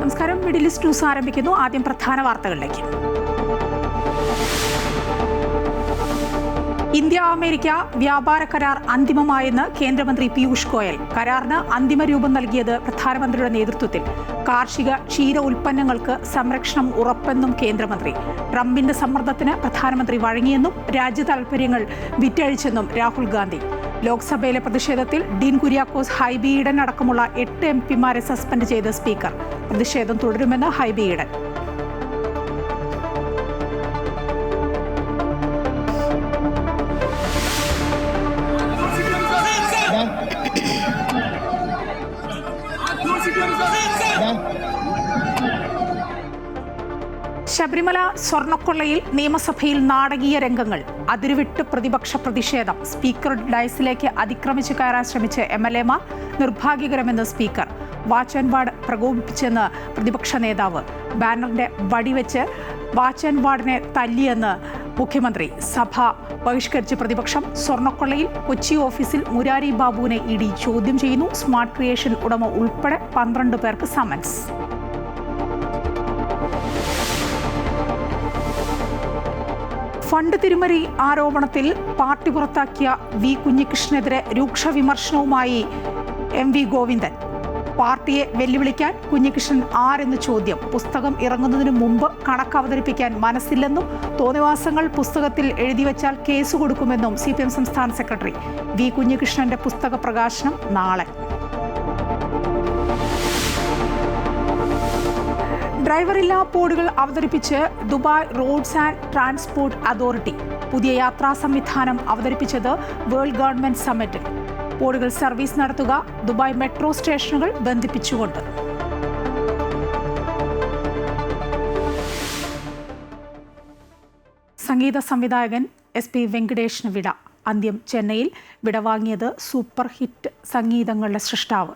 നമസ്കാരം. Middle east news ആരംഭിക്കുന്നു. ആദ്യം പ്രധാന വാർത്തകളിലേക്ക്. ഇന്ത്യ അമേരിക്ക വ്യാപാര കരാർ അന്തിമമായെന്ന് കേന്ദ്രമന്ത്രി പീയൂഷ് ഗോയൽ. കരാറിന് അന്തിമ രൂപം നൽകിയത് പ്രധാനമന്ത്രിയുടെ നേതൃത്വത്തിൽ. കാർഷിക ക്ഷീര ഉൽപ്പന്നങ്ങൾക്ക് സംരക്ഷണം ഉറപ്പെന്നും കേന്ദ്രമന്ത്രി. ട്രംപിന്റെ സമ്മർദ്ദത്തിന് പ്രധാനമന്ത്രി വഴങ്ങിയെന്നും രാജ്യ താൽപര്യങ്ങൾ വിറ്റഴിച്ചെന്നും രാഹുൽ ഗാന്ധി. ലോക്സഭയിലെ പ്രതിഷേധത്തിൽ ഡീൻ കുര്യാക്കോസ്, ഹൈബി ഈഡൻ അടക്കമുള്ള 8 എംപിമാരെ സസ്പെൻഡ് ചെയ്ത സ്പീക്കർ. പ്രതിഷേധം തുടരുമെന്ന് ഹൈബി ഈഡൻ. ശബരിമല സ്വർണ്ണക്കൊള്ളയിൽ നിയമസഭയിൽ നാടകീയ രംഗങ്ങൾ. അതിരുവിട്ട് പ്രതിപക്ഷ പ്രതിഷേധം. സ്പീക്കർ ഡയസിലേക്ക് അതിക്രമിച്ച് കയറാൻ ശ്രമിച്ച MLA-മാർ നിർഭാഗ്യകരമെന്ന് സ്പീക്കർ. വാച്ച് ആൻഡ് വാർഡ് പ്രകോപിപ്പിച്ചെന്ന് പ്രതിപക്ഷ നേതാവ്. ബാനറിന്റെ വടിവെച്ച് വാച്ച് ആൻഡ് വാർഡിനെ തല്ലിയെന്ന് മുഖ്യമന്ത്രി. സഭ ബഹിഷ്കരിച്ച് പ്രതിപക്ഷം. സ്വർണ്ണക്കൊള്ളയിൽ കൊച്ചി ഓഫീസിൽ മുരാരി ബാബുവിനെ ED ചോദ്യം ചെയ്യുന്നു. സ്മാർട്ട് ക്രിയേഷൻ ഉടമ ഉൾപ്പെടെ 12 പേർക്ക് സമൻസ്. ഫണ്ട് തിരിമറി ആരോപണത്തിൽ പാർട്ടി പുറത്താക്കിയ V കുഞ്ഞികൃഷ്ണനെതിരെ രൂക്ഷ വിമർശനവുമായി MV ഗോവിന്ദൻ. പാർട്ടിയെ വെല്ലുവിളിക്കാൻ കുഞ്ഞികൃഷ്ണൻ ആരെന്ന് ചോദ്യം. പുസ്തകം ഇറങ്ങുന്നതിന് മുമ്പ് കണക്ക് അവതരിപ്പിക്കാൻ മനസ്സില്ലെന്നും തോന്നിവാസങ്ങൾ പുസ്തകത്തിൽ എഴുതിവെച്ചാൽ കേസ് കൊടുക്കുമെന്നും CPM സംസ്ഥാന സെക്രട്ടറി. V കുഞ്ഞികൃഷ്ണന്റെ പുസ്തക പ്രകാശനം നാളെ. ഡ്രൈവറില്ലാ ബോർഡുകൾ അവതരിപ്പിച്ച് Dubai roads and transport authority. പുതിയ യാത്രാ സംവിധാനം അവതരിപ്പിച്ചത് വേൾഡ് ഗവൺമെന്റ് സമ്മിറ്റിൽ. ബോർഡുകൾ സർവീസ് നടത്തുക ദുബായ് മെട്രോ സ്റ്റേഷനുകൾ ബന്ധിപ്പിച്ചുകൊണ്ട്. സംഗീത സംവിധായകൻ SP വെങ്കടേഷിന് വിട. അന്ത്യം. ചെന്നൈയിൽ വിടവാങ്ങിയത് സൂപ്പർ ഹിറ്റ് സംഗീതങ്ങളുടെ സൃഷ്ടാവ്.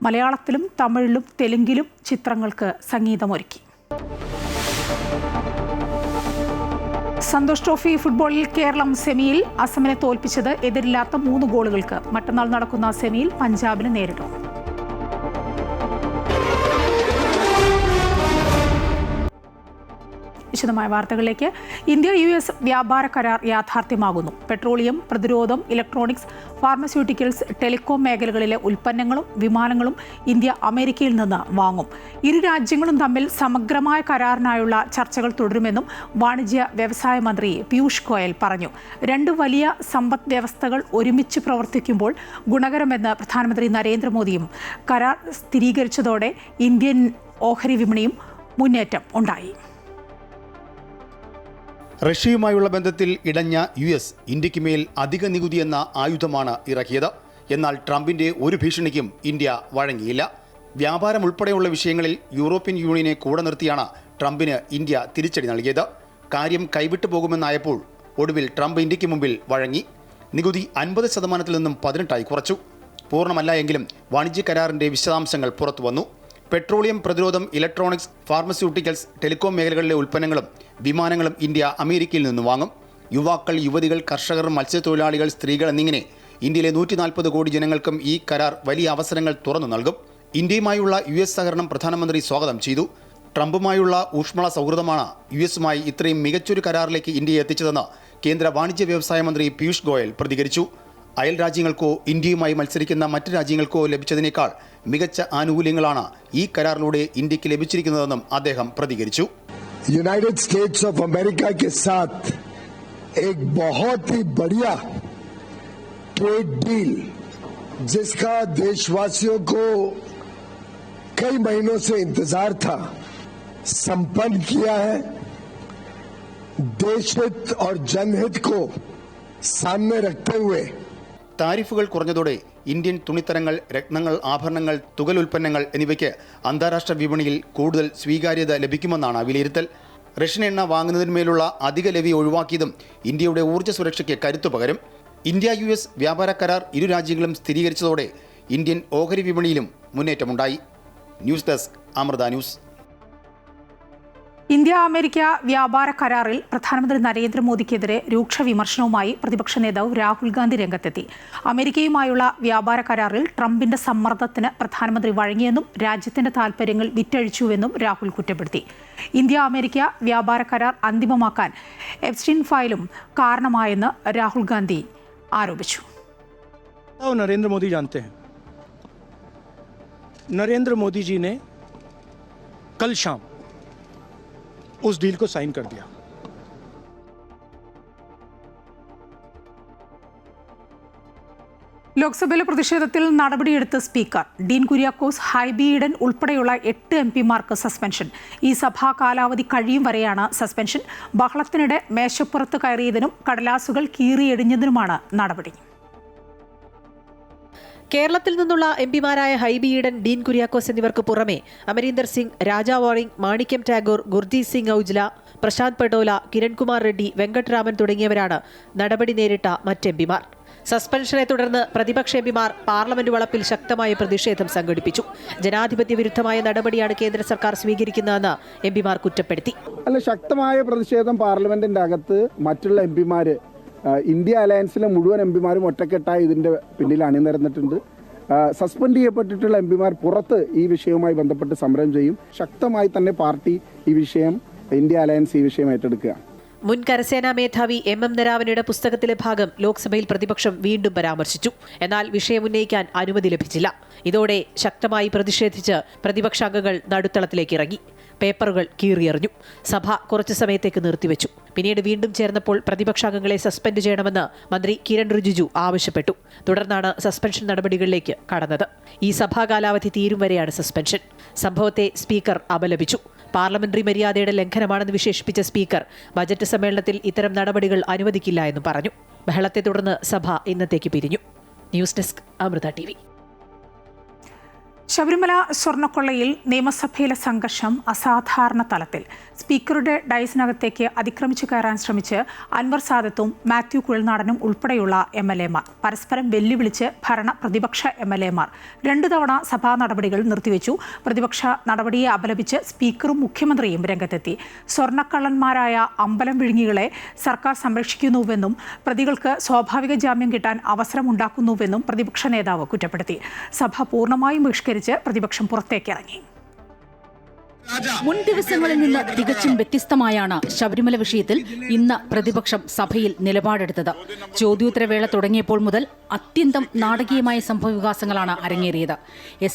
മലയാളത്തിലും തമിഴിലും തെലുങ്കിലും ചിത്രങ്ങൾക്ക് സംഗീതമൊരുക്കി. സന്തോഷ് ട്രോഫി ഫുട്ബോളിൽ കേരളം സെമിയിൽ. അസമിനെ തോൽപ്പിച്ചത് എതിരില്ലാത്ത 3 ഗോളുകൾക്ക്. മറ്റന്നാൾ നടക്കുന്ന സെമിയിൽ പഞ്ചാബിനെ നേരിടും. വിശദമായ വാർത്തകളിലേക്ക്. ഇന്ത്യ US വ്യാപാര കരാർ യാഥാർത്ഥ്യമാകുന്നു. പെട്രോളിയം, പ്രതിരോധം, ഇലക്ട്രോണിക്സ്, ഫാർമസ്യൂട്ടിക്കൽസ്, ടെലികോം മേഖലകളിലെ ഉൽപ്പന്നങ്ങളും വിമാനങ്ങളും ഇന്ത്യ അമേരിക്കയിൽ നിന്ന് വാങ്ങും. ഇരു രാജ്യങ്ങളും തമ്മിൽ സമഗ്രമായ കരാറിനായുള്ള ചർച്ചകൾ തുടരുമെന്നും വാണിജ്യ വ്യവസായ മന്ത്രി പീയൂഷ് ഗോയൽ പറഞ്ഞു. 2 വലിയ സമ്പദ് വ്യവസ്ഥകൾ ഒരുമിച്ച് പ്രവർത്തിക്കുമ്പോൾ ഗുണകരമെന്ന് പ്രധാനമന്ത്രി നരേന്ദ്രമോദിയും. കരാർ സ്ഥിരീകരിച്ചതോടെ ഇന്ത്യൻ ഓഹരി വിപണിയും മുന്നേറ്റം ഉണ്ടായി. റഷ്യയുമായുള്ള ബന്ധത്തിൽ ഇടഞ്ഞ US ഇന്ത്യക്ക് മേൽ അധിക നികുതി എന്ന ആയുധമാണ് ഇറക്കിയത്. എന്നാൽ ട്രംപിന്റെ ഒരു ഭീഷണിക്കും ഇന്ത്യ വഴങ്ങിയില്ല. വ്യാപാരം ഉൾപ്പെടെയുള്ള വിഷയങ്ങളിൽ യൂറോപ്യൻ യൂണിയനെ കൂടെ നിർത്തിയാണ് ട്രംപിന് ഇന്ത്യ തിരിച്ചടി നൽകിയത്. കാര്യം കൈവിട്ടു പോകുമെന്നായപ്പോൾ ഒടുവിൽ ട്രംപ് ഇന്ത്യക്ക് മുമ്പിൽ വഴങ്ങി. നികുതി 50% നിന്നും 18 കുറച്ചു. പൂർണ്ണമല്ല എങ്കിലും വാണിജ്യ കരാറിന്റെ വിശദാംശങ്ങൾ പുറത്തുവന്നു. പെട്രോളിയം, പ്രതിരോധം, ഇലക്ട്രോണിക്സ്, ഫാർമസ്യൂട്ടിക്കൽസ്, ടെലികോം മേഖലകളിലെ ഉൽപ്പന്നങ്ങളും വിമാനങ്ങളും ഇന്ത്യ അമേരിക്കയിൽ നിന്ന് വാങ്ങും. യുവാക്കൾ, യുവതികൾ, കർഷകർ, മത്സ്യത്തൊഴിലാളികൾ, സ്ത്രീകൾ എന്നിങ്ങനെ ഇന്ത്യയിലെ 140 കോടി ജനങ്ങൾക്കും ഈ കരാർ വലിയ അവസരങ്ങൾ തുറന്നു നൽകും. ഇന്ത്യയുമായുള്ള US സഹകരണം പ്രധാനമന്ത്രി സ്വാഗതം ചെയ്തു. ട്രംപുമായുള്ള ഊഷ്മള സൗഹൃദമാണ് US-മായി ഇത്രയും മികച്ചൊരു കരാറിലേക്ക് ഇന്ത്യയെ എത്തിച്ചതെന്ന് കേന്ദ്ര വാണിജ്യ വ്യവസായ മന്ത്രി പീയൂഷ് ഗോയൽ പ്രതികരിച്ചു. അയൽ രാജ്യങ്ങൾക്കോ ഇന്ത്യയുമായി മത്സരിക്കുന്ന മറ്റ് രാജ്യങ്ങൾക്കോ ലഭിച്ചതിനേക്കാൾ മികച്ച ആനുകൂല്യങ്ങളാണ് ഈ കരാറിലൂടെ ഇന്ത്യക്ക് ലഭിച്ചിരിക്കുന്നതെന്നും അദ്ദേഹം പ്രതികരിച്ചു. യുണൈറ്റഡ് സ്റ്റേറ്റ്സ് ഓഫ് അമേരിക്ക के साथ एक बहुत ही बढ़िया ट्रेड डील जिसका देशवासियों को कई महीनों से इंतजार था, संपन्न किया है. देश हित और जनहित को सामने रखते हुए താരിഫുകൾ കുറഞ്ഞതോടെ ഇന്ത്യൻ തുണിത്തരങ്ങൾ, രത്നങ്ങൾ, ആഭരണങ്ങൾ, തുകൽ ഉൽപ്പന്നങ്ങൾ എന്നിവയ്ക്ക് അന്താരാഷ്ട്ര വിപണിയിൽ കൂടുതൽ സ്വീകാര്യത ലഭിക്കുമെന്നാണ് വിലയിരുത്തൽ. റഷ്യൻ എണ്ണ വാങ്ങുന്നതിന്മേലുള്ള അധിക ലെവി ഒഴിവാക്കിയതും ഇന്ത്യയുടെ ഊർജ്ജ സുരക്ഷയ്ക്ക് കരുത്തു പകരും. ഇന്ത്യ US വ്യാപാര കരാർ ഇരു രാജ്യങ്ങളും സ്ഥിരീകരിച്ചതോടെ ഇന്ത്യൻ ഓഹരി വിപണിയിലും മുന്നേറ്റമുണ്ടായി. News desk, Amrita news. India America വ്യാപാര കരാറിൽ പ്രധാനമന്ത്രി നരേന്ദ്രമോദിക്കെതിരെ രൂക്ഷ വിമർശനവുമായി പ്രതിപക്ഷ നേതാവ് രാഹുൽ ഗാന്ധി രംഗത്തെത്തി. അമേരിക്കയുമായുള്ള വ്യാപാര കരാറിൽ ട്രംപിന്റെ സമ്മർദ്ദത്തിന് പ്രധാനമന്ത്രി വഴങ്ങിയെന്നും രാജ്യത്തിന്റെ താൽപര്യങ്ങൾ വിറ്റഴിച്ചുവെന്നും രാഹുൽ കുറ്റപ്പെടുത്തി. ഇന്ത്യ അമേരിക്ക വ്യാപാര കരാർ അന്തിമമാക്കാൻ എപ്സ്റ്റീൻ ഫയലും കാരണമായെന്ന് രാഹുൽ ഗാന്ധി ആരോപിച്ചു. नरेंद्र मोदी जानते हैं, नरेंद्र मोदी जी ने कल शाम उस डील को साइन कर दिया. ലോക്സഭയിലെ പ്രതിഷേധത്തിൽ നടപടിയെടുത്ത സ്പീക്കർ ഡീൻ കുര്യാക്കോസ്, ഹൈബി ഈഡൻ ഉൾപ്പെടെയുള്ള 8 എംപിമാർക്ക് സസ്പെൻഷൻ. ഈ സഭാ കാലാവധി കഴിയും വരെയാണ് സസ്പെൻഷൻ. ബഹളത്തിനിടെ മേശപ്പുറത്ത് കയറിയതിനും കടലാസുകൾ കീറിയെടിഞ്ഞതിനുമാണ് നടപടി. കേരളത്തിൽ നിന്നുള്ള എംപിമാരായ ഹൈബി ഈഡൻ, ഡീൻ കുര്യാക്കോസ് എന്നിവർക്ക് പുറമെ അമരീന്ദർ സിംഗ്, രാജാ വാറിംഗ്, മാണിക്യം ടാഗോർ, ഗുർജീത് സിംഗ് ഔജ്ല, പ്രശാന്ത് പട്ടോല, കിരൺകുമാർ റെഡ്ഡി, വെങ്കട്ടരാമൻ തുടങ്ങിയവരാണ് നടപടി നേരിട്ട മറ്റ് എംപിമാർ. സസ്പെൻഷനെ തുടർന്ന് പ്രതിപക്ഷ എംപിമാർ പാർലമെന്റ് വളപ്പിൽ ശക്തമായ പ്രതിഷേധം സംഘടിപ്പിച്ചു. ജനാധിപത്യ വിരുദ്ധമായ നടപടിയാണ് കേന്ദ്ര സർക്കാർ സ്വീകരിക്കുന്നതെന്ന് എംപിമാർ കുറ്റപ്പെടുത്തി. ശക്തമായ പ്രതിഷേധം പാർലമെന്റിന്റെ അകത്ത് മറ്റുള്ള എംപിമാര്, ഇന്ത്യ അലയൻസിലെ മുഴുവൻ എംപിമാരും ഒറ്റക്കെട്ടായി ഇതിന്റെ പിന്നിൽ അണിനിരന്നിട്ടുണ്ട്. സസ്പെൻഡ് ചെയ്യപ്പെട്ടിട്ടുള്ള എംപിമാർ പുറത്ത് ഈ വിഷയവുമായി ബന്ധപ്പെട്ട് സമരം ചെയ്യും. ശക്തമായി തന്നെ പാർട്ടി ഈ വിഷയം, ഇന്ത്യ അലയൻസ് ഈ വിഷയം ഏറ്റെടുക്കുക. മുൻ കരസേനാ മേധാവി എം നരാവനയുടെ പുസ്തകത്തിലെ ഭാഗം ലോക്സഭയിൽ പ്രതിപക്ഷം വീണ്ടും പരാമർശിച്ചു. എന്നാൽ വിഷയം ഉന്നയിക്കാൻ അനുമതി ലഭിച്ചില്ല. ഇതോടെ ശക്തമായി പ്രതിഷേധിച്ച് പ്രതിപക്ഷാംഗങ്ങൾ നടുത്തളത്തിലേക്ക് ഇറങ്ങി. പേപ്പറുകൾ കീറിയെറിഞ്ഞു. സഭ കുറച്ചു സമയത്തേക്ക് നിർത്തിവെച്ചു. പിന്നീട് വീണ്ടും ചേർന്നപ്പോൾ പ്രതിപക്ഷാംഗങ്ങളെ സസ്പെൻഡ് ചെയ്യണമെന്ന് മന്ത്രി കിരൺ റിജിജു ആവശ്യപ്പെട്ടു. തുടർന്നാണ് സസ്പെൻഷൻ നടപടികളിലേക്ക് കടന്നത്. ഈ സഭാ കാലാവധി തീരും വരെയാണ് സസ്പെൻഷൻ. സംഭവത്തെ സ്പീക്കർ അപലപിച്ചു. പാർലമെന്ററി മര്യാദയുടെ ലംഘനമാണെന്ന് വിശേഷിപ്പിച്ച സ്പീക്കർ ബജറ്റ് സമ്മേളനത്തിൽ ഇത്തരം നടപടികൾ അനുവദിക്കില്ല എന്നും പറഞ്ഞു. ബഹളത്തെ തുടർന്ന് സഭ ഇന്നത്തേക്ക് പിരിഞ്ഞു. News desk Amrita TV. Sabarimala സ്വർണ്ണക്കൊള്ളയിൽ നിയമസഭയിലെ സംഘർഷം അസാധാരണ തലത്തിൽ. സ്പീക്കറുടെ ഡയസിനകത്തേക്ക് അതിക്രമിച്ചു കയറാൻ ശ്രമിച്ച് അൻവർ സാദത്തും മാത്യു കുഴൽനാടനും ഉൾപ്പെടെയുള്ള MLA-മാർ പരസ്പരം വെല്ലുവിളിച്ച് ഭരണ പ്രതിപക്ഷ MLA-മാർ 2 തവണ സഭാ നടപടികൾ നിർത്തിവെച്ചു. പ്രതിപക്ഷ നടപടിയെ അപലപിച്ച് സ്പീക്കറും മുഖ്യമന്ത്രിയും രംഗത്തെത്തി. സ്വർണ്ണക്കള്ളന്മാരായ അമ്പലം വിഴുങ്ങികളെ സർക്കാർ സംരക്ഷിക്കുന്നുവെന്നും പ്രതികൾക്ക് സ്വാഭാവിക ജാമ്യം കിട്ടാൻ അവസരമുണ്ടാക്കുന്നുവെന്നും പ്രതിപക്ഷ നേതാവ് കുറ്റപ്പെടുത്തി. സഭ പൂർണ്ണമായും ബഹിഷ്കരിച്ച് പ്രതിപക്ഷം പുറത്തേക്കിറങ്ങി. മുൻ ദിവസങ്ങളിൽ നിന്ന് തികച്ചും വ്യത്യസ്തമായാണ് ശബരിമല വിഷയത്തിൽ ഇന്ന് പ്രതിപക്ഷം സഭയിൽ നിലപാടെടുത്തത്. ചോദ്യോത്തരവേള തുടങ്ങിയപ്പോൾ മുതൽ അത്യന്തം നാടകീയമായ സംഭവവികാസങ്ങളാണ് അരങ്ങേറിയത്.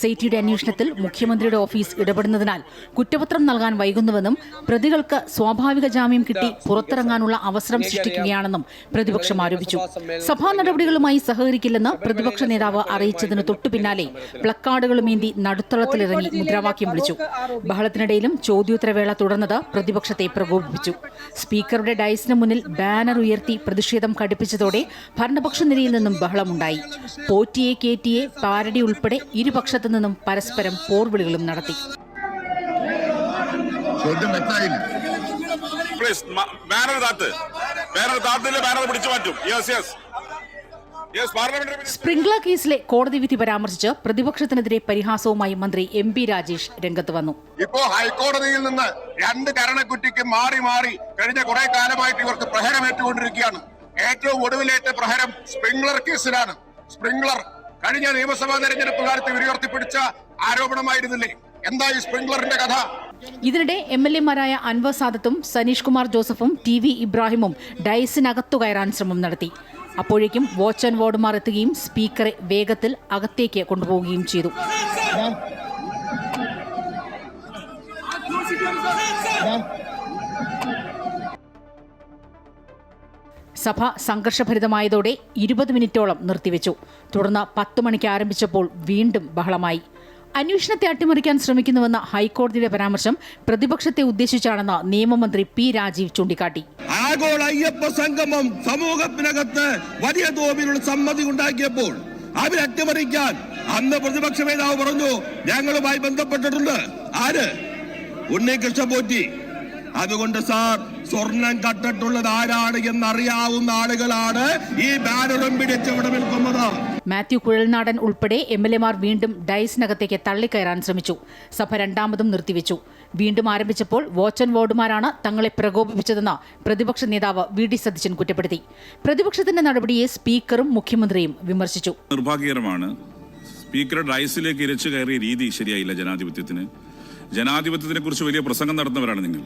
SITയുടെ അന്വേഷണത്തിൽ മുഖ്യമന്ത്രിയുടെ ഓഫീസ് ഇടപെടുന്നതിനാൽ കുറ്റപത്രം നൽകാൻ വൈകുന്നുവെന്നും പ്രതികൾക്ക് സ്വാഭാവിക ജാമ്യം കിട്ടി പുറത്തിറങ്ങാനുള്ള അവസരം സൃഷ്ടിക്കുകയാണെന്നും പ്രതിപക്ഷം ആരോപിച്ചു. സഭാ നടപടികളുമായി സഹകരിക്കില്ലെന്ന് പ്രതിപക്ഷ നേതാവ് അറിയിച്ചതിന് തൊട്ടു പിന്നാലെ പ്ലക്കാർഡുകളുമേന്തി നടുത്തളത്തിലിറങ്ങി മുദ്രാവാക്യം വിളിച്ചു. ബഹളത്തിനിടയിലും ചോദ്യോത്തരവേള തുടർന്നത് പ്രതിപക്ഷത്തെ പ്രകോപിപ്പിച്ചു. സ്പീക്കറുടെ ഡയസിന് മുന്നിൽ ബാനർ ഉയർത്തി പ്രതിഷേധം കടുപ്പിച്ചതോടെ ഭരണപക്ഷ നിരയിൽ നിന്നും ബഹളമുണ്ടായി. പോറ്റിയെ കേറ്റിയെ പാരടി ഉൾപ്പെടെ ഇരുപക്ഷത്തു നിന്നും പരസ്പരം പോർവിളികളും നടത്തി. സ്പ്രിംഗ്ലർ കേസിലെ കോടതി വിധി പരാമർശിച്ച് പ്രതിപക്ഷത്തിനെതിരെ പരിഹാസവുമായി മന്ത്രി MP രാജേഷ് രംഗത്ത് വന്നു. ഇപ്പോ ഹൈക്കോടതിയിൽ നിന്ന് 2 കരണക്കുറ്റിക്ക് മാറി മാറി കഴിഞ്ഞ കുറെ കാലമായിട്ട് ഇവർക്ക് പ്രഹരമേറ്റുകൊണ്ടിരിക്കുകയാണ്. ഏറ്റവും ഒടുവിലേറ്റ പ്രഹരം സ്പ്രിംഗ്ലർ കേസിലാണ്. സ്പ്രിംഗ്ലർ കഴിഞ്ഞ നിയമസഭാ തെരഞ്ഞെടുപ്പ് കാലത്ത് ഉയർത്തിപ്പിടിച്ച ആരോപണമായിരുന്നില്ലേ? എന്താ ഈ സ്പ്രിംഗ്ലറിന്റെ കഥ? ഇതിനിടെ MLA-മാരായ അൻവർ സാദത്തും സനീഷ് കുമാർ ജോസഫും TV ഇബ്രാഹിമും ഡയസിനകത്തു കയറാൻ ശ്രമം നടത്തി. അപ്പോഴേക്കും വാച്ച് ആൻഡ് വാർഡുമാർ എത്തുകയും സ്പീക്കറെ വേഗത്തിൽ അകത്തേക്ക് കൊണ്ടുപോവുകയും ചെയ്തു. സഭ സംഘർഷഭരിതമായതോടെ 20 മിനിറ്റോളം നിർത്തിവെച്ചു. തുടർന്ന് 10 മണിക്ക് ആരംഭിച്ചപ്പോൾ വീണ്ടും ബഹളമായി. അന്വേഷണത്തെ അട്ടിമറിക്കാൻ ശ്രമിക്കുന്നുവെന്ന ഹൈക്കോടതിയുടെ പരാമർശം പ്രതിപക്ഷത്തെ ഉദ്ദേശിച്ചാണെന്ന് നിയമമന്ത്രി P രാജീവ് ചൂണ്ടിക്കാട്ടി. ആഗോള അയ്യപ്പ സംഗമം സമൂഹത്തിനകത്ത് വലിയ തോതിലുള്ള സമ്മതി ഉണ്ടാക്കിയപ്പോൾ അവരെ അട്ടിമറിക്കാൻ അന്ന് പ്രതിപക്ഷ നേതാവ് പറഞ്ഞു, ഞങ്ങളുമായി ബന്ധപ്പെട്ടിട്ടുണ്ട്. ആര്? ഉണ്ണികൃഷ്ണൻ പോറ്റി. അതുകൊണ്ട് സാർ, സ്വർണം കട്ടിട്ടുള്ളത് ആരാണ് എന്നറിയാവുന്ന ആളുകളാണ് ഈ ബാനറും പിടിച്ചവിടെ നിൽക്കുന്നത്. മാത്യു കുഴൽനാടൻ ഉൾപ്പെടെ MLA-മാർ വീണ്ടും ഡയസിനകത്തേക്ക് തള്ളിക്കയറാൻ ശ്രമിച്ചു. സഭ രണ്ടാമതും നിർത്തിവെച്ചു. വീണ്ടും ആരംഭിച്ചപ്പോൾ വാച്ച് ആൻഡ് വാർഡുമാരാണ് തങ്ങളെ പ്രകോപിപ്പിച്ചതെന്ന് പ്രതിപക്ഷ നേതാവ് VD സതീശൻ കുറ്റപ്പെടുത്തി. പ്രതിപക്ഷത്തിന്റെ നടപടിയെ സ്പീക്കറും മുഖ്യമന്ത്രിയും വിമർശിച്ചു. നിർഭാഗ്യകരമാണ്. സ്പീക്കറുടെ ഡയസിലേക്ക് ഇരച്ചു കയറിയ രീതി ശരിയായില്ല. ജനാധിപത്യത്തിനെ കുറിച്ച് വലിയ പ്രസംഗം നടത്തുന്നവരാണ് നിങ്ങൾ.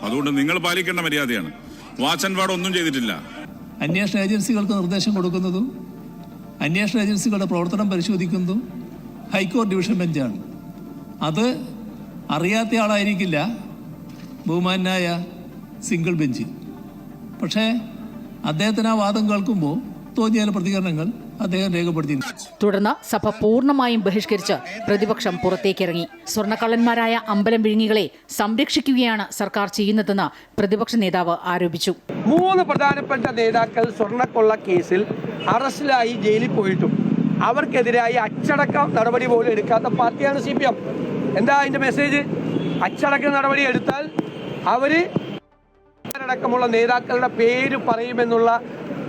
അതുകൊണ്ട് നിങ്ങൾ പാലിക്കേണ്ട മര്യാദയാണ്. വാച്ച് ആൻഡ് വാർഡ് ഒന്നും ചെയ്തിട്ടില്ല. അന്വേഷണ ഏജൻസികൾക്ക് നിർദ്ദേശം കൊടുക്കുന്നതും അന്വേഷണ ഏജൻസികളുടെ പ്രവർത്തനം പരിശോധിക്കുന്നതും ഹൈക്കോടതി ഡിവിഷൻ ബെഞ്ചാണ്. അത് അറിയാത്ത ആളായിരിക്കില്ല ബഹുമാനായ സിംഗിൾ ബെഞ്ച്. പക്ഷേ അദ്ദേഹത്തിന് ആ വാദം കേൾക്കുമ്പോൾ തോന്നിയ പ്രതികരണങ്ങൾ അദ്ദേഹം രേഖപ്പെടുത്തി. തുടർന്ന് സഭ പൂർണ്ണമായും ബഹിഷ്കരിച്ച് പ്രതിപക്ഷം പുറത്തേക്കിറങ്ങി. സ്വർണ്ണക്കള്ളന്മാരായ അമ്പലം വിഴുങ്ങികളെ സംരക്ഷിക്കുകയാണ് സർക്കാർ ചെയ്യുന്നതെന്ന് പ്രതിപക്ഷ നേതാവ് ആരോപിച്ചു. 3 പ്രധാനപ്പെട്ട നേതാക്കൾ സ്വർണ്ണക്കൊള്ള കേസിൽ അറസ്റ്റിലായി ജയിലിൽ പോയിട്ടും അവർക്കെതിരായി അച്ചടക്ക നടപടി പോലും എടുക്കാത്ത പാർട്ടിയാണ് CPM. എന്താ അതിന്റെ മെസ്സേജ്? അച്ചടക്ക നടപടി എടുത്താൽ അവര് അടക്കമുള്ള നേതാക്കളുടെ പേര് പറയുമെന്നുള്ള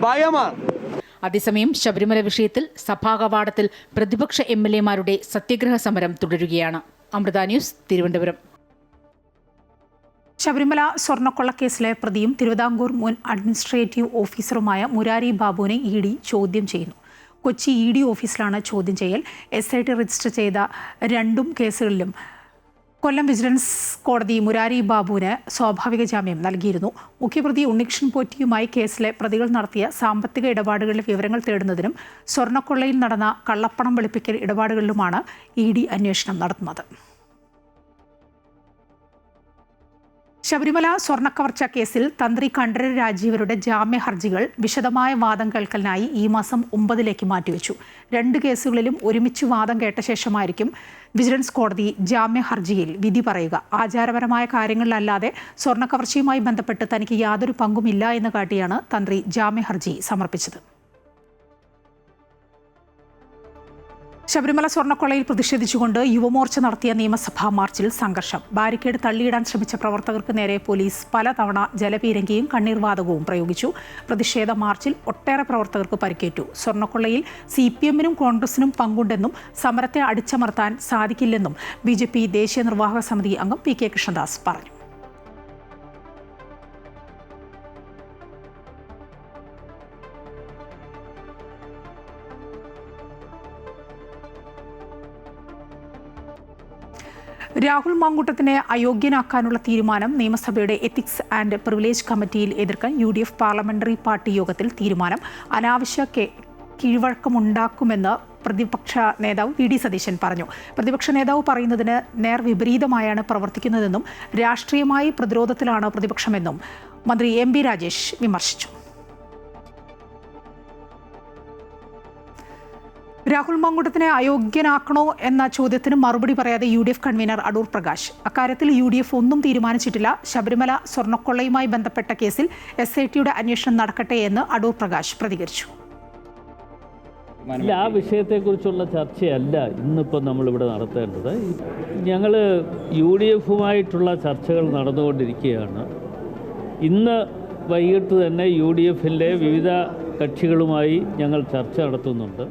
ഭയമാണ്. അതേസമയം ശബരിമല വിഷയത്തിൽ സഭാ കവാടത്തിൽ പ്രതിപക്ഷ MLA-മാരുടെ സത്യഗ്രഹ സമരം തുടരുകയാണ്. അമൃത ന്യൂസ്, തിരുവനന്തപുരം. ശബരിമല സ്വർണ്ണക്കൊള്ളക്കേസിലെ പ്രതിയും തിരുവിതാംകൂർ മുൻ അഡ്മിനിസ്ട്രേറ്റീവ് ഓഫീസറുമായ മുരാരി ബാബുവിനെ ED ചോദ്യം ചെയ്യുന്നു. കൊച്ചി ED ഓഫീസിലാണ് ചോദ്യം ചെയ്യൽ. SIT രജിസ്റ്റർ ചെയ്ത 2 കേസുകളിലും കൊല്ലം വിജിലൻസ് കോടതി മുരാരി ബാബുവിന് സ്വാഭാവിക ജാമ്യം നൽകിയിരുന്നു. മുഖ്യപ്രതി ഉണ്ണികൃഷ്ണൻ പോറ്റിയുമായി കേസിലെ പ്രതികൾ നടത്തിയ സാമ്പത്തിക ഇടപാടുകളിലെ വിവരങ്ങൾ തേടുന്നതിനും സ്വർണ്ണക്കൊള്ളയിൽ നടന്ന കള്ളപ്പണം വെളുപ്പിക്കൽ ഇടപാടുകളിലുമാണ് ED അന്വേഷണം നടത്തുന്നത്. ശബരിമല സ്വർണ്ണക്കവർച്ച കേസിൽ തന്ത്രി കണ്ഠരര് രാജീവരുടെ ജാമ്യ ഹർജികൾ വിശദമായ വാദം കേൾക്കലിനായി ഈ മാസം 9 മാറ്റിവെച്ചു. 2 കേസുകളിലും ഒരുമിച്ച് വാദം കേട്ട ശേഷമായിരിക്കും വിജിലൻസ് കോടതി ജാമ്യ ഹർജിയിൽ വിധി പറയുക. ആചാരപരമായ കാര്യങ്ങളിലല്ലാതെ സ്വർണ്ണക്കവർച്ചയുമായി ബന്ധപ്പെട്ട് തനിക്ക് യാതൊരു പങ്കുമില്ല എന്ന് കാട്ടിയാണ് തന്ത്രി ജാമ്യ ഹർജി സമർപ്പിച്ചത്. ശബരിമല സ്വർണ്ണക്കൊള്ളയിൽ പ്രതിഷേധിച്ചുകൊണ്ട് യുവമോർച്ച നടത്തിയ നിയമസഭാ മാർച്ചിൽ സംഘർഷം. ബാരിക്കേഡ് തള്ളിയിടാൻ ശ്രമിച്ച പ്രവർത്തകർക്ക് നേരെ പോലീസ് പലതവണ ജലപീരങ്കിയും കണ്ണീർവാതകവും പ്രയോഗിച്ചു. പ്രതിഷേധ മാർച്ചിൽ ഒട്ടേറെ പ്രവർത്തകർക്ക് പരിക്കേറ്റു. സ്വർണ്ണക്കൊള്ളയിൽ CPM-നും കോൺഗ്രസിനും പങ്കുണ്ടെന്നും സമരത്തെ അടിച്ചമർത്താൻ സാധിക്കില്ലെന്നും BJP ദേശീയ നിർവാഹക സമിതി അംഗം PK കൃഷ്ണദാസ് പറഞ്ഞു. രാഹുൽ മാങ്കൂട്ടത്തിനെ അയോഗ്യനാക്കാനുള്ള തീരുമാനം നിയമസഭയുടെ എത്തിക്സ് ആൻഡ് പ്രിവിലേജ് കമ്മിറ്റിയിൽ എതിർക്കാൻ UDF പാർലമെന്ററി പാർട്ടി യോഗത്തിൽ തീരുമാനം. അനാവശ്യ കീഴ്വഴക്കമുണ്ടാക്കുമെന്ന് പ്രതിപക്ഷ നേതാവ് VD സതീശൻ പറഞ്ഞു. പ്രതിപക്ഷ നേതാവ് പറയുന്നതിന് നേർവിപരീതമായാണ് പ്രവർത്തിക്കുന്നതെന്നും രാഷ്ട്രീയമായി പ്രതിരോധത്തിലാണ് പ്രതിപക്ഷമെന്നും മന്ത്രി MB രാജേഷ് വിമർശിച്ചു. രാഹുൽ മാങ്കൂട്ടത്തിനെ അയോഗ്യനാക്കണോ എന്ന ചോദ്യത്തിന് മറുപടി പറയാതെ UDF കൺവീനർ അടൂർ പ്രകാശ്. അക്കാര്യത്തിൽ UDF ഒന്നും തീരുമാനിച്ചിട്ടില്ല. ശബരിമല സ്വർണ്ണക്കൊള്ളയുമായി ബന്ധപ്പെട്ട കേസിൽ SIT-യുടെ അന്വേഷണം നടക്കട്ടെ എന്ന് അടൂർ പ്രകാശ് പ്രതികരിച്ചു. ആ വിഷയത്തെക്കുറിച്ചുള്ള ചർച്ചയല്ല ഇന്നിപ്പോൾ നമ്മളിവിടെ നടത്തേണ്ടത്. ഞങ്ങൾ UDF-ഉമായിട്ടുള്ള ചർച്ചകൾ നടന്നുകൊണ്ടിരിക്കുകയാണ്. ഇന്ന് വൈകിട്ട് തന്നെ UDF-ലെ വിവിധ കക്ഷികളുമായി ഞങ്ങൾ ചർച്ച നടത്തുന്നുണ്ട്.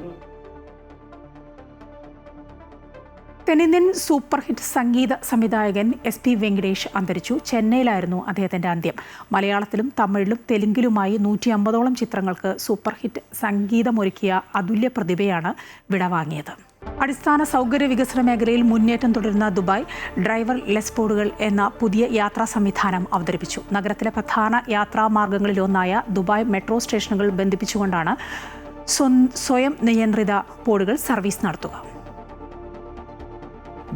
തെന്നിന്ത്യൻ സൂപ്പർ ഹിറ്റ് സംഗീത സംവിധായകൻ SP വെങ്കടേഷ് അന്തരിച്ചു. ചെന്നൈയിലായിരുന്നു അദ്ദേഹത്തിൻ്റെ അന്ത്യം. മലയാളത്തിലും തമിഴിലും തെലുങ്കിലുമായി 150ഓളം ചിത്രങ്ങൾക്ക് സൂപ്പർ ഹിറ്റ് സംഗീതമൊരുക്കിയ അതുല്യ പ്രതിഭയാണ് വിടവാങ്ങിയത്. അടിസ്ഥാന സൗകര്യ വികസന മേഖലയിൽ മുന്നേറ്റം തുടരുന്ന ദുബായ് ഡ്രൈവർ ലെസ് ബോർഡുകൾ എന്ന പുതിയ യാത്രാ സംവിധാനം അവതരിപ്പിച്ചു. നഗരത്തിലെ പ്രധാന യാത്രാ മാർഗങ്ങളിലൊന്നായ ദുബായ് മെട്രോ സ്റ്റേഷനുകൾ ബന്ധിപ്പിച്ചുകൊണ്ടാണ് സ്വയം നിയന്ത്രിത ബോർഡുകൾ സർവീസ് നടത്തുക.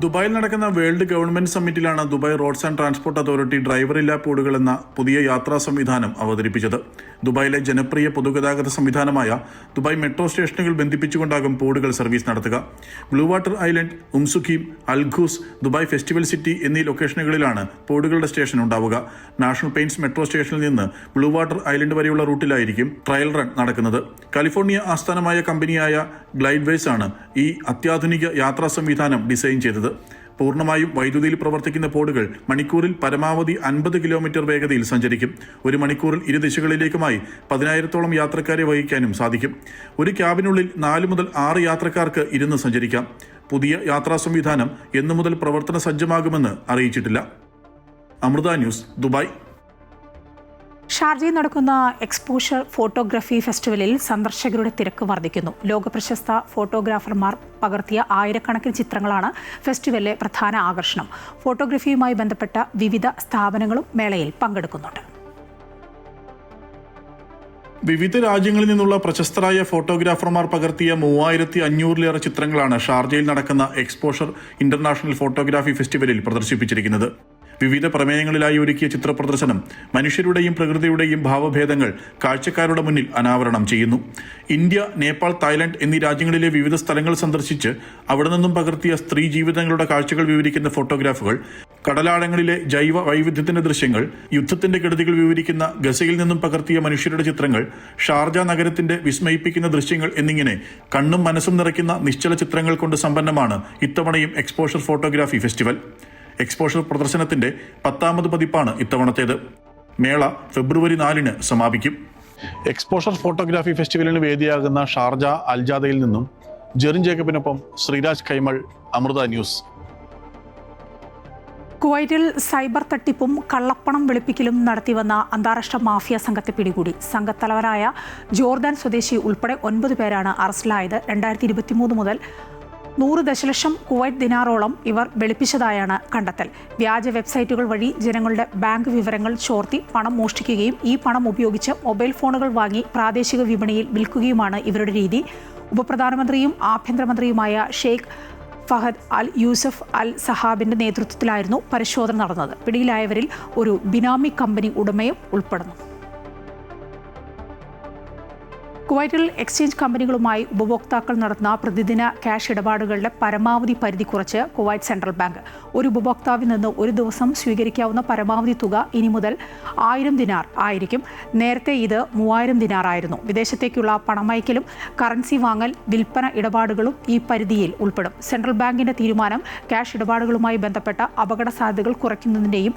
ദുബായിൽ നടക്കുന്ന വേൾഡ് ഗവൺമെന്റ് സമ്മിറ്റിലാണ് Dubai roads and transport authority ഡ്രൈവറില്ലാ ബോർഡുകൾ എന്ന പുതിയ യാത്രാ സംവിധാനം അവതരിപ്പിച്ചത്. ദുബായിലെ ജനപ്രിയ പൊതുഗതാഗത സംവിധാനമായ ദുബായ് മെട്രോ സ്റ്റേഷനുകൾ ബന്ധിപ്പിച്ചുകൊണ്ടാകും ബോർഡുകൾ സർവീസ് നടത്തുക. Blue water island, Umm Suqeim, Al Quoz, Dubai festival city എന്നീ ലൊക്കേഷനുകളിലാണ് ബോർഡുകളുടെ സ്റ്റേഷൻ ഉണ്ടാവുക. നാഷണൽ പെയിന്റ്സ് മെട്രോ സ്റ്റേഷനിൽ നിന്ന് ബ്ലൂ വാട്ടർ ഐലൻഡ് വരെയുള്ള റൂട്ടിലായിരിക്കും ട്രയൽ റൺ നടക്കുന്നത്. കാലിഫോർണിയ ആസ്ഥാനമായ കമ്പനിയായ ഗ്ലൈഡ്വേസ് ആണ് ഈ അത്യാധുനിക യാത്രാ സംവിധാനം ഡിസൈൻ ചെയ്തത്. പൂർണ്ണമായും വൈദ്യുതിയിൽ പ്രവർത്തിക്കുന്ന പോഡുകൾ മണിക്കൂറിൽ പരമാവധി 50 കിലോമീറ്റർ വേഗതയിൽ സഞ്ചരിക്കും. ഒരു മണിക്കൂറിൽ ഇരുദിശകളിലേക്കുമായി 10,000-ഓളം യാത്രക്കാരെ വഹിക്കാനും സാധിക്കും. ഒരു ക്യാബിനുള്ളിൽ 4 മുതൽ 6 യാത്രക്കാർക്ക് ഇരുന്ന് സഞ്ചരിക്കാം. പുതിയ യാത്രാ സംവിധാനം എന്നു മുതൽ പ്രവർത്തന സജ്ജമാകുമെന്ന് അറിയിച്ചിട്ടില്ല. Amrita news, Dubai. ഷാർജയിൽ നടക്കുന്ന എക്സ്പോഷർ ഫോട്ടോഗ്രാഫി ഫെസ്റ്റിവലിൽ സന്ദർശകരുടെ തിരക്ക് വർദ്ധിക്കുന്നു. ലോകപ്രശസ്ത ഫോട്ടോഗ്രാഫർമാർ പകർത്തിയ ആയിരക്കണക്കിന് ചിത്രങ്ങളാണ് ഫെസ്റ്റിവലിലെ പ്രധാന ആകർഷണം. ഫോട്ടോഗ്രാഫിയുമായി ബന്ധപ്പെട്ട വിവിധ സ്ഥാപനങ്ങളും മേളയിൽ പങ്കെടുക്കുന്നുണ്ട്. വിവിധ രാജ്യങ്ങളിൽ നിന്നുള്ള പ്രശസ്തരായ ഫോട്ടോഗ്രാഫർമാർ പകർത്തിയ 3500-ലേറെ ചിത്രങ്ങളാണ് ഷാർജയിൽ നടക്കുന്ന എക്സ്പോഷർ ഇന്റർനാഷണൽ ഫോട്ടോഗ്രാഫി ഫെസ്റ്റിവലിൽ പ്രദർശിപ്പിച്ചിരിക്കുന്നത്. വിവിധ പ്രമേയങ്ങളിലായി ഒരുക്കിയ ചിത്ര പ്രദർശനം മനുഷ്യരുടെയും പ്രകൃതിയുടെയും ഭാവഭേദങ്ങൾ കാഴ്ചക്കാരുടെ മുന്നിൽ അനാവരണം ചെയ്യുന്നു. ഇന്ത്യ, നേപ്പാൾ, തായ്ലൻഡ് എന്നീ രാജ്യങ്ങളിലെ വിവിധ സ്ഥലങ്ങൾ സന്ദർശിച്ച് അവിടെ നിന്നും പകർത്തിയ സ്ത്രീ ജീവിതങ്ങളുടെ കാഴ്ചകൾ വിവരിക്കുന്ന ഫോട്ടോഗ്രാഫുകൾ, കടലാഴങ്ങളിലെ ജൈവ വൈവിധ്യത്തിന്റെ ദൃശ്യങ്ങൾ, യുദ്ധത്തിന്റെ കെടുതികൾ വിവരിക്കുന്ന ഗസയിൽ നിന്നും പകർത്തിയ മനുഷ്യരുടെ ചിത്രങ്ങൾ, ഷാർജ നഗരത്തിന്റെ വിസ്മയിപ്പിക്കുന്ന ദൃശ്യങ്ങൾ എന്നിങ്ങനെ കണ്ണും മനസ്സും നിറയ്ക്കുന്ന നിശ്ചല ചിത്രങ്ങൾ കൊണ്ട് സമ്പന്നമാണ് ഇത്തവണയും എക്സ്പോഷർ ഫോട്ടോഗ്രാഫി ഫെസ്റ്റിവൽ. എക്സ്പോഷർ പ്രദർശനത്തിന്റെ 10ാമത് പതിപ്പാണ് ഇത്തവണത്തേത്. മേള ഫെബ്രുവരി 4-ന് സമാപിക്കും. എക്സ്പോഷർ ഫോട്ടോഗ്രാഫി ഫെസ്റ്റിവലിന് വേദിയാകുന്ന ഷാർജ അൽജാദയിൽ നിന്നും ജെറിൻ ജേക്കബിനൊപ്പം ശ്രീരാജ് കൈമൾ, അമൃത ന്യൂസ്. കുവൈറ്റിൽ സൈബർ തട്ടിപ്പും കള്ളപ്പണം വെളുപ്പിക്കലും നടത്തിവന്ന അന്താരാഷ്ട്ര മാഫിയ സംഘത്തെ പിടികൂടി. സംഘത്തലവനായ ജോർദാൻ സ്വദേശി ഉൾപ്പെടെ 9 പേരാണ് അറസ്റ്റിലായത്. 2023 മുതൽ 100 ദശലക്ഷം കുവൈറ്റ് ദിനാറോളം ഇവർ വെളുപ്പിച്ചതായാണ് കണ്ടെത്തൽ. വ്യാജ വെബ്സൈറ്റുകൾ വഴി ജനങ്ങളുടെ ബാങ്ക് വിവരങ്ങൾ ചോർത്തി പണം മോഷ്ടിക്കുകയും ഈ പണം ഉപയോഗിച്ച് മൊബൈൽ ഫോണുകൾ വാങ്ങി പ്രാദേശിക വിപണിയിൽ വിൽക്കുകയുമാണ് ഇവരുടെ രീതി. ഉപപ്രധാനമന്ത്രിയും ആഭ്യന്തരമന്ത്രിയുമായ ഷെയ്ഖ് ഫഹദ് അൽ യൂസഫ് അൽ സഹാബിന്റെ നേതൃത്വത്തിലായിരുന്നു പരിശോധന നടന്നത്. പിടിയിലായവരിൽ ഒരു ബിനാമി കമ്പനി ഉടമയും ഉൾപ്പെടുന്നു. കുവൈറ്റിൽ എക്സ്ചേഞ്ച് കമ്പനികളുമായി ഉപഭോക്താക്കൾ നടത്തുന്ന പ്രതിദിന ക്യാഷ് ഇടപാടുകളുടെ പരമാവധി പരിധി കുറച്ച് കുവൈറ്റ് സെൻട്രൽ ബാങ്ക്. ഒരു ഉപഭോക്താവിൽ നിന്ന് ഒരു ദിവസം സ്വീകരിക്കാവുന്ന പരമാവധി തുക ഇനി മുതൽ 1000 ദിനാർ ആയിരിക്കും. നേരത്തെ ഇത് 3000 ദിനാർ ആയിരുന്നു. വിദേശത്തേക്കുള്ള പണമയക്കലും കറൻസി വാങ്ങൽ, വിൽപ്പന ഇടപാടുകളും ഈ പരിധിയിൽ ഉൾപ്പെടും. സെൻട്രൽ ബാങ്കിന്റെ തീരുമാനം ക്യാഷ് ഇടപാടുകളുമായി ബന്ധപ്പെട്ട അപകട സാധ്യതകൾ കുറയ്ക്കുന്നതിൻ്റെയും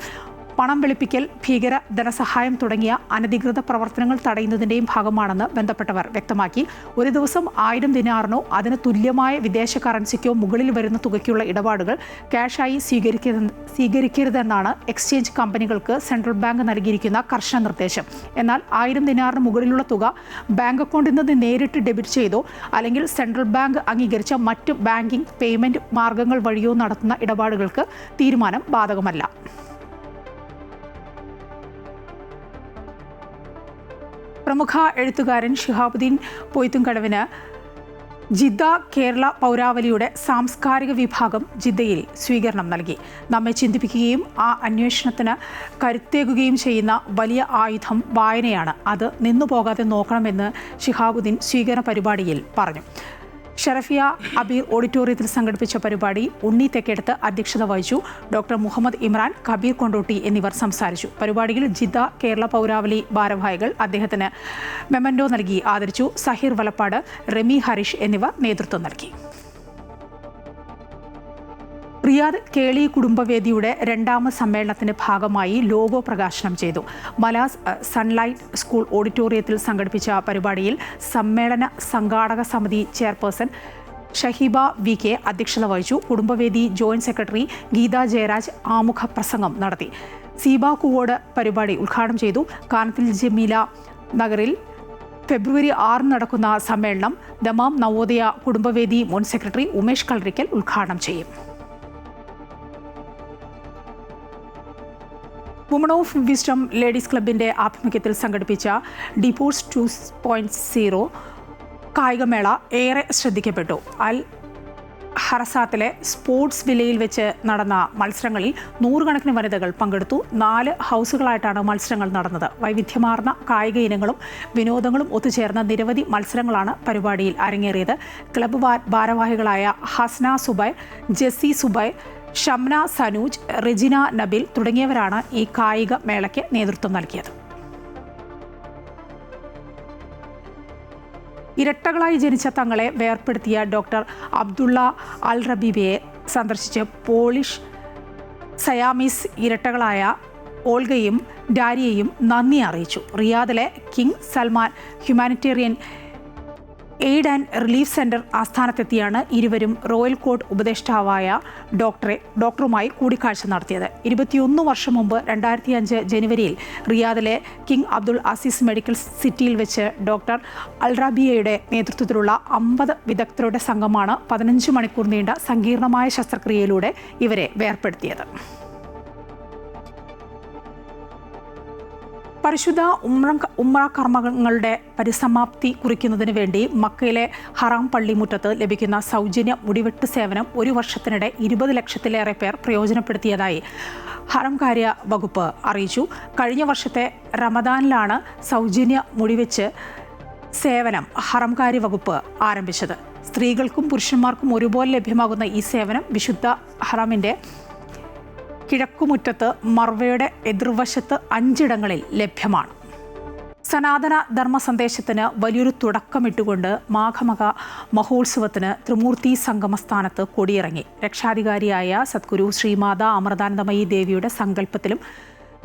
പണം വെളുപ്പിക്കൽ, ഭീകര ധനസഹായം തുടങ്ങിയ അനധികൃത പ്രവർത്തനങ്ങൾ തടയുന്നതിൻ്റെയും ഭാഗമാണെന്ന് ബന്ധപ്പെട്ടവർ വ്യക്തമാക്കി. ഒരു ദിവസം 1000 ദിനാറിനോ അതിന് തുല്യമായ വിദേശ കറൻസിക്കോ മുകളിൽ വരുന്ന തുകയ്ക്കുള്ള ഇടപാടുകൾ ക്യാഷായി സ്വീകരിക്കരുതെന്നാണ് എക്സ്ചേഞ്ച് കമ്പനികൾക്ക് സെൻട്രൽ ബാങ്ക് നൽകിയിരിക്കുന്ന കർശന നിർദ്ദേശം. എന്നാൽ 1000 ദിനാറിന് മുകളിലുള്ള തുക ബാങ്ക് അക്കൗണ്ടിൽ നിന്ന് നേരിട്ട് ഡെബിറ്റ് ചെയ്തോ അല്ലെങ്കിൽ സെൻട്രൽ ബാങ്ക് അംഗീകരിച്ച മറ്റ് ബാങ്കിംഗ് പേയ്മെന്റ് മാർഗങ്ങൾ വഴിയോ നടത്തുന്ന ഇടപാടുകൾക്ക് തീരുമാനം ബാധകമല്ല. പ്രമുഖ എഴുത്തുകാരൻ ഷിഹാബുദ്ദീൻ പൊയ്ത്തുംകടവിന് ജിദ്ദ കേരള പൗരാവലിയുടെ സാംസ്കാരിക വിഭാഗം ജിദ്ദയിൽ സ്വീകരണം നൽകി. നമ്മെ ചിന്തിപ്പിക്കുകയും ആ അന്വേഷണത്തിന് കരുത്തേകുകയും ചെയ്യുന്ന വലിയ ആയുധം വായനയാണ്. അത് നിന്നുപോകാതെ നോക്കണമെന്ന് ഷിഹാബുദ്ദീൻ സ്വീകരണ പരിപാടിയിൽ പറഞ്ഞു. ഷറഫിയ അബീർ ഓഡിറ്റോറിയത്തിൽ സംഘടിപ്പിച്ച പരിപാടി ഉണ്ണി തെക്കേടത്ത് അധ്യക്ഷത വഹിച്ചു. ഡോക്ടർ മുഹമ്മദ് ഇമ്രാൻ, കബീർ കൊണ്ടോട്ടി എന്നിവർ സംസാരിച്ചു. പരിപാടിയിൽ ജിദ്ദ കേരള പൗരാവലി ഭാരവാഹികൾ അദ്ദേഹത്തിന് മെമൻഡോ നൽകി ആദരിച്ചു. സഹീർ വലപ്പാട്, റമി ഹരീഷ് എന്നിവർ നേതൃത്വം നൽകി. റിയാദ് കേളി കുടുംബവേദിയുടെ 2ാമത് സമ്മേളനത്തിന്റെ ഭാഗമായി ലോഗോ പ്രകാശനം ചെയ്തു. മലാസ് സൺലൈറ്റ് സ്കൂൾ ഓഡിറ്റോറിയത്തിൽ സംഘടിപ്പിച്ച പരിപാടിയിൽ സമ്മേളന സംഘാടക സമിതി ചെയർപേഴ്സൺ ഷഹീബ VK അധ്യക്ഷത വഹിച്ചു. കുടുംബവേദി ജോയിന്റ് സെക്രട്ടറി ഗീത ജയരാജ് ആമുഖ പ്രസംഗം നടത്തി. സീബ കുവോട് പരിപാടി ഉദ്ഘാടനം ചെയ്തു. കാനത്തിൽ ജമീല നഗറിൽ ഫെബ്രുവരി 6 നടക്കുന്ന സമ്മേളനം ദമാം നവോദയ കുടുംബവേദി മുൻ സെക്രട്ടറി ഉമേഷ് കളരിക്കൽ ഉദ്ഘാടനം ചെയ്യും. വുമൺ ഓഫ് വിസ്ഡം ലേഡീസ് ക്ലബിന്റെ ആഭിമുഖ്യത്തിൽ സംഘടിപ്പിച്ച ഡിപോർട്സ് 2.0 കായികമേള ഏറെ ശ്രദ്ധിക്കപ്പെട്ടു. അൽ ഹറസാത്തിലെ സ്പോർട്സ് വില്ലയിൽ വെച്ച് നടന്ന മത്സരങ്ങളിൽ 100 കണക്കിന് വനിതകൾ പങ്കെടുത്തു. 4 ഹൗസുകളായിട്ടാണ് മത്സരങ്ങൾ നടന്നത്. വൈവിധ്യമാർന്ന കായിക ഇനങ്ങളും വിനോദങ്ങളും ഒത്തുചേർന്ന നിരവധി മത്സരങ്ങളാണ് പരിപാടിയിൽ അരങ്ങേറിയത്. ക്ലബ്ബ് ഭാരവാഹികളായ Hasna Zubair, Jessy Zubair, Shamna Sanooj, Regina Nabil തുടങ്ങിയവരാണ് ഈ കായിക മേളയ്ക്ക് നേതൃത്വം നൽകിയത്. ഇരട്ടകളായി ജനിച്ച തങ്ങളെ വേർപ്പെടുത്തിയ ഡോക്ടർ അബ്ദുള്ള അൽ റബീബിയെ സന്ദർശിച്ച് പോളിഷ് സയാമീസ് ഇരട്ടകളായ ഓൾഗയും ഡാരിയയും നന്ദി അറിയിച്ചു. റിയാദിലെ King Salman humanitarian aid and relief centre ആസ്ഥാനത്തെത്തിയാണ് ഇരുവരും റോയൽ കോർട്ട് ഉപദേഷ്ടാവായ ഡോക്ടറുമായി കൂടിക്കാഴ്ച നടത്തിയത്. 21 വർഷം മുമ്പ് 2005 ജനുവരിയിൽ റിയാദിലെ കിങ് അബ്ദുൾ അസീസ് മെഡിക്കൽ സിറ്റിയിൽ വെച്ച് ഡോക്ടർ അൽറാബിയയുടെ നേതൃത്വത്തിലുള്ള 50 വിദഗ്ധരുടെ സംഘമാണ് 15 മണിക്കൂർ നീണ്ട സങ്കീർണമായ ശസ്ത്രക്രിയയിലൂടെ ഇവരെ വേർപെടുത്തിയത്. പരിശുദ്ധ ഉംറ കർമ്മങ്ങളുടെ പരിസമാപ്തി കുറിക്കുന്നതിന് വേണ്ടി മക്കയിലെ ഹറാം പള്ളിമുറ്റത്ത് ലഭിക്കുന്ന സൗജന്യ മുടിവെട്ട് സേവനം 1 വർഷത്തിനിടെ 20 ലക്ഷത്തിലേറെ പേർ പ്രയോജനപ്പെടുത്തിയതായി ഹറംകാര്യ വകുപ്പ് അറിയിച്ചു. കഴിഞ്ഞ വർഷത്തെ റമദാനിലാണ് സൗജന്യ മുടിവെച്ച് സേവനം ഹറംകാര്യ വകുപ്പ് ആരംഭിച്ചത്. സ്ത്രീകൾക്കും പുരുഷന്മാർക്കും ഒരുപോലെ ലഭ്യമാകുന്ന ഈ സേവനം വിശുദ്ധ ഹറമിൻ്റെ കിഴക്കുമുറ്റത്ത് മർവയുടെ എതിർവശത്ത് 5 ഇടങ്ങളിൽ ലഭ്യമാണ്. സനാതന ധർമ്മ സന്ദേശത്തിന് വലിയൊരു തുടക്കമിട്ടുകൊണ്ട് മാഘമക മഹോത്സവത്തിന് ത്രിമൂർത്തി സംഗമസ്ഥാനത്ത് കൊടിയിറങ്ങി. രക്ഷാധികാരിയായ സദ്ഗുരു ശ്രീമാതാ അമൃതാനന്ദമയി ദേവിയുടെ സങ്കല്പത്തിലും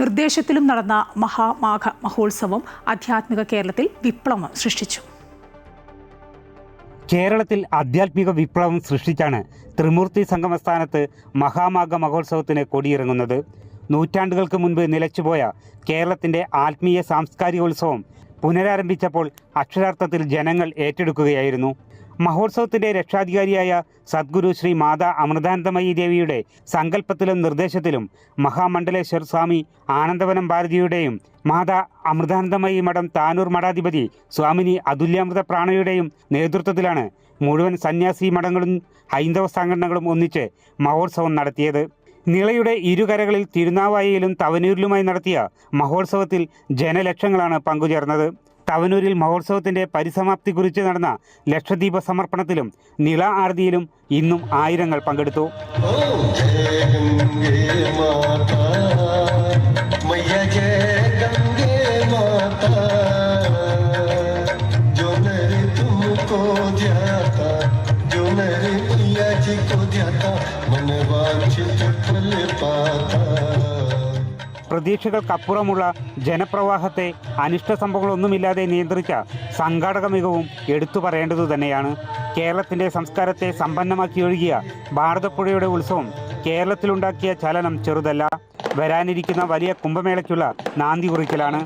നിർദ്ദേശത്തിലും നടന്ന മഹാമാഘ മഹോത്സവം ആധ്യാത്മിക കേരളത്തിൽ വിപ്ലവം സൃഷ്ടിച്ചു. കേരളത്തിൽ ആധ്യാത്മിക വിപ്ലവം സൃഷ്ടിച്ചാണ് ത്രിമൂർത്തി സംഗമസ്ഥാനത്ത് മഹാമാഘ മഹോത്സവത്തിന് കൊടിയിറങ്ങുന്നത്. നൂറ്റാണ്ടുകൾക്ക് മുൻപ് നിലച്ചുപോയ കേരളത്തിൻ്റെ ആത്മീയ സാംസ്കാരികോത്സവം പുനരാരംഭിച്ചപ്പോൾ അക്ഷരാർത്ഥത്തിൽ ജനങ്ങൾ ഏറ്റെടുക്കുകയായിരുന്നു. മഹോത്സവത്തിൻ്റെ രക്ഷാധികാരിയായ സദ്ഗുരു ശ്രീ മാതാ അമൃതാനന്ദമയി ദേവിയുടെ സങ്കല്പത്തിലും നിർദ്ദേശത്തിലും മഹാമണ്ഡലേശ്വർ സ്വാമി ആനന്ദവനം ഭാരതിയുടെയും മാതാ അമൃതാനന്ദമയി മഠം താനൂർ മഠാധിപതി സ്വാമിനി അതുല്യാമൃത പ്രാണയുടെയും നേതൃത്വത്തിലാണ് മുഴുവൻ സന്യാസി മഠങ്ങളും ഹൈന്ദവ സംഘടനകളും ഒന്നിച്ച് മഹോത്സവം നടത്തിയത്. നിളയുടെ ഇരുകരകളിൽ തിരുനാവായയിലും തവനൂരിലുമായി നടത്തിയ മഹോത്സവത്തിൽ ജനലക്ഷങ്ങളാണ് പങ്കുചേർന്നത്. തവനൂരിൽ മഹോത്സവത്തിൻ്റെ പരിസമാപ്തി കുറിച്ച് നടന്ന ലക്ഷദീപ സമർപ്പണത്തിലും നിള ആരതിയിലും ഇന്നും ആയിരങ്ങൾ പങ്കെടുത്തു. പ്രതീക്ഷകൾക്കപ്പുറമുള്ള ജനപ്രവാഹത്തെ അനിഷ്ട സംഭവങ്ങളൊന്നുമില്ലാതെ നിയന്ത്രിച്ച സംഘാടക മികവും എടുത്തു പറയേണ്ടതു തന്നെയാണ്. കേരളത്തിൻ്റെ സംസ്കാരത്തെ സമ്പന്നമാക്കി ഒഴുകിയ ഭാരതപ്പുഴയുടെ ഉത്സവം കേരളത്തിലുണ്ടാക്കിയ ചലനം ചെറുതല്ല. വരാനിരിക്കുന്ന വലിയ കുംഭമേളയ്ക്കുള്ള നാന്ദി കുറിക്കലാണ്.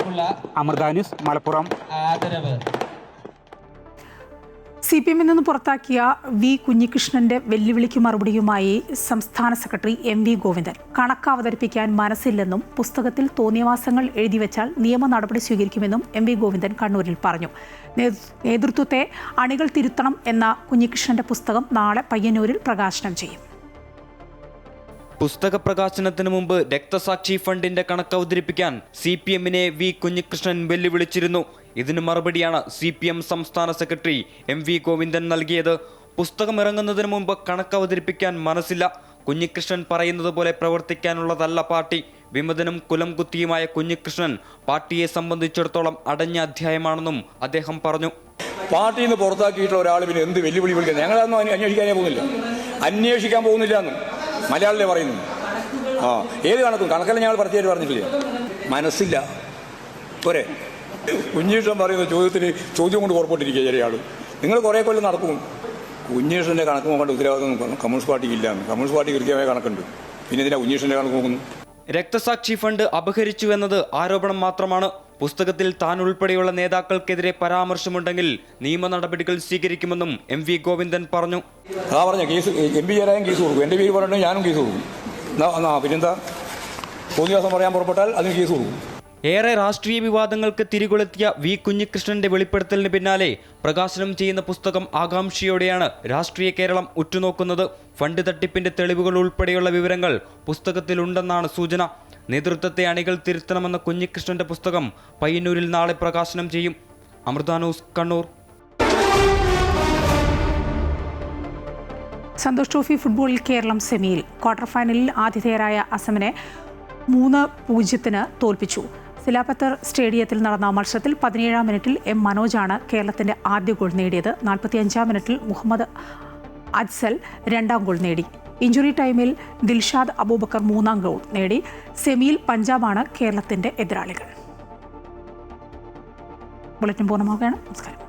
അമൃത ന്യൂസ്, മലപ്പുറം. CPM നിന്ന് പുറത്താക്കിയ വി കുഞ്ഞികൃഷ്ണന്റെ വെല്ലുവിളിക്ക് മറുപടിയുമായി സംസ്ഥാന സെക്രട്ടറി MV ഗോവിന്ദൻ കണക്ക് അവതരിപ്പിക്കാൻ മനസ്സില്ലെന്നും പുസ്തകത്തിൽ തോന്നിയവാസങ്ങൾ എഴുതിവെച്ചാൽ നിയമ നടപടി സ്വീകരിക്കുമെന്നും MV ഗോവിന്ദൻ കണ്ണൂരിൽ പറഞ്ഞു. നേതൃത്വത്തെ അണികൾ തിരുത്തണം എന്ന കുഞ്ഞികൃഷ്ണന്റെ പുസ്തകം നാളെ പയ്യന്നൂരിൽ പ്രകാശനം ചെയ്യും. പുസ്തക പ്രകാശനത്തിന് മുമ്പ് രക്തസാക്ഷി ഫണ്ടിന്റെ കണക്ക് അവതരിപ്പിക്കാൻ CPM-നെ വി കുഞ്ഞികൃഷ്ണൻ വെല്ലുവിളിച്ചിരുന്നു. ഇതിന് മറുപടിയാണ് CPM സംസ്ഥാന സെക്രട്ടറി MV ഗോവിന്ദൻ നൽകിയത്. പുസ്തകം ഇറങ്ങുന്നതിന് മുമ്പ് കണക്ക് അവതരിപ്പിക്കാൻ മനസ്സില്ല. കുഞ്ഞികൃഷ്ണൻ പറയുന്നത് പോലെ പ്രവർത്തിക്കാനുള്ളതല്ല പാർട്ടി. വിമതനും കുലം കുത്തിയുമായ കുഞ്ഞികൃഷ്ണൻ പാർട്ടിയെ സംബന്ധിച്ചിടത്തോളം അടഞ്ഞ അധ്യായമാണെന്നും അദ്ദേഹം പറഞ്ഞു. പാർട്ടിയിൽ നിന്ന് പുറത്താക്കിയിട്ടുള്ള ഒരാൾ പിന്നെ എന്ത് വെല്ലുവിളി വിളിക്കുന്നത്? ഞങ്ങളതൊന്നും അന്വേഷിക്കാൻ പോകുന്നില്ല എന്നും മലയാളിലെ പറയുന്നു. ഏത് കണക്കെല്ലാം ഞങ്ങൾ പ്രത്യേകിച്ച് പറഞ്ഞിട്ടില്ല. മനസ്സില്ല പോരെ. കുഞ്ഞീഷൻ പറയുന്ന ചോദ്യം കൊണ്ട് പുറപ്പെട്ടിരിക്കുക ചെറിയ ആൾ. നിങ്ങൾ കുറേ കൊല്ലം നടക്കും. കുഞ്ഞീഷൻ്റെ കണക്ക് നോക്കേണ്ട ഉത്തരവാദിത്വം കമ്മ്യൂണിസ്റ്റ് പാർട്ടിക്ക് ഇല്ലാന്ന്. കമ്മ്യൂണിസ്റ്റ് പാർട്ടി കൃത്യമായ കണക്കുണ്ട്. പിന്നെ എന്തിനാ കുഞ്ഞീഷൻ്റെ കണക്ക് നോക്കുന്നു? രക്തസാക്ഷി ഫണ്ട് അപഹരിച്ചു എന്നത് ആരോപണം മാത്രമാണ്. പുസ്തകത്തിൽ താൻ ഉൾപ്പെടെയുള്ള നേതാക്കൾക്കെതിരെ പരാമർശമുണ്ടെങ്കിൽ നിയമ നടപടികൾ സ്വീകരിക്കുമെന്നും MV ഗോവിന്ദൻ പറഞ്ഞു. കേസ് MP ചേരാൻ കേസ് കൊടുക്കും. എൻ്റെ പേര് പറഞ്ഞിട്ട് ഞാനും കേസ് കൊടുക്കും. പിന്നെന്താ, തോന്നിയാസം പറയാൻ പുറപ്പെട്ടാൽ അതിന് കേസ് കൊടുക്കും. ഏറെ രാഷ്ട്രീയ വിവാദങ്ങൾക്ക് തിരികൊളുത്തിയ വി കുഞ്ഞികൃഷ്ണന്റെ വെളിപ്പെടുത്തലിന് പിന്നാലെ പ്രകാശനം ചെയ്യുന്ന പുസ്തകം ആകാംക്ഷയോടെയാണ് രാഷ്ട്രീയ കേരളം ഉറ്റുനോക്കുന്നത്. ഫണ്ട് തട്ടിപ്പിന്റെ തെളിവുകൾ ഉൾപ്പെടെയുള്ള വിവരങ്ങൾ പുസ്തകത്തിലുണ്ടെന്നാണ് സൂചന. നേതൃത്വത്തെ അണികൾ തിരുത്തണമെന്ന കുഞ്ഞികൃഷ്ണന്റെ പുസ്തകം പയ്യന്നൂരിൽ നാളെ പ്രകാശനം ചെയ്യും. അമൃത ന്യൂസ്, കണ്ണൂർ. സന്തോഷ് ട്രോഫി ഫുട്ബോളിൽ കേരളം സെമിയിൽ. ക്വാർട്ടർ ഫൈനലിൽ ആതിഥേയരായ അസമിനെ 3-0 തോൽപ്പിച്ചു. സിലാപത്തർ സ്റ്റേഡിയത്തിൽ നടന്ന മത്സരത്തിൽ 17-ാം മിനിറ്റിൽ M മനോജാണ് കേരളത്തിന്റെ ആദ്യ ഗോൾ നേടിയത്. 45-ാം മിനിറ്റിൽ മുഹമ്മദ് അജ്സൽ 2ാം ഗോൾ നേടി. ഇഞ്ചുറി ടൈമിൽ ദിൽഷാദ് അബൂബക്കർ 3-ാം ഗോൾ നേടി. സെമിയിൽ പഞ്ചാബാണ് കേരളത്തിന്റെ എതിരാളികൾ. ബുള്ളറ്റിൻ പൂർണ്ണമാവുകയാണ്. നമസ്കാരം.